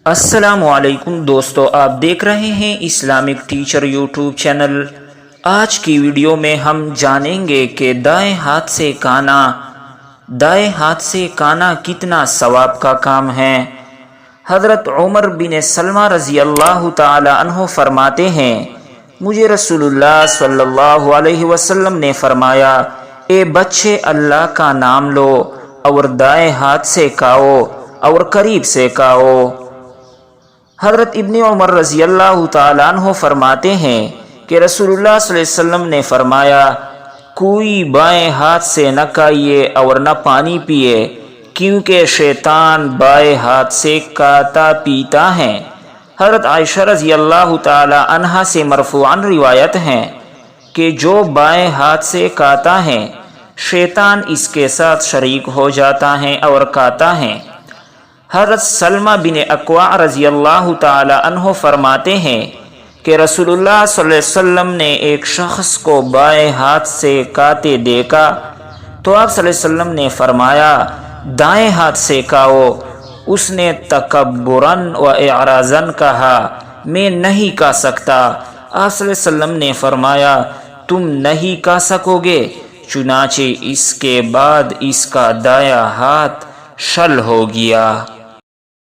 السلام علیکم دوستو، آپ دیکھ رہے ہیں اسلامک ٹیچر یوٹیوب چینل۔ آج کی ویڈیو میں ہم جانیں گے کہ دائیں ہاتھ سے کانا کتنا ثواب کا کام ہے۔ حضرت عمر بن سلمہ رضی اللہ تعالی عنہ فرماتے ہیں، مجھے رسول اللہ صلی اللہ علیہ وسلم نے فرمایا، اے بچے اللہ کا نام لو اور دائیں ہاتھ سے کھاؤ اور قریب سے کھاؤ۔ حضرت ابن عمر رضی اللہ تعالیٰ عنہ فرماتے ہیں کہ رسول اللہ صلی اللہ علیہ وسلم نے فرمایا، کوئی بائیں ہاتھ سے نہ کھائیے اور نہ پانی پیے، کیونکہ شیطان بائیں ہاتھ سے کھاتا پیتا ہے۔ حضرت عائشہ رضی اللہ تعالیٰ عنہا سے مرفوعاً روایت ہے کہ جو بائیں ہاتھ سے کھاتا ہے شیطان اس کے ساتھ شریک ہو جاتا ہے اور کھاتا ہے۔ حضرت سلمہ بن اکوع رضی اللہ تعالی عنہ فرماتے ہیں کہ رسول اللہ صلی اللہ علیہ وسلم نے ایک شخص کو بائیں ہاتھ سے کھاتے دیکھا تو آپ صلی اللہ علیہ وسلم نے فرمایا، دائیں ہاتھ سے کھاؤ۔ اس نے تکبراً و اعراضاً کہا، میں نہیں کھا سکتا۔ آپ صلی اللہ علیہ وسلم نے فرمایا، تم نہیں کھا سکو گے؟ چنانچہ اس کے بعد اس کا دایاں ہاتھ شل ہو گیا۔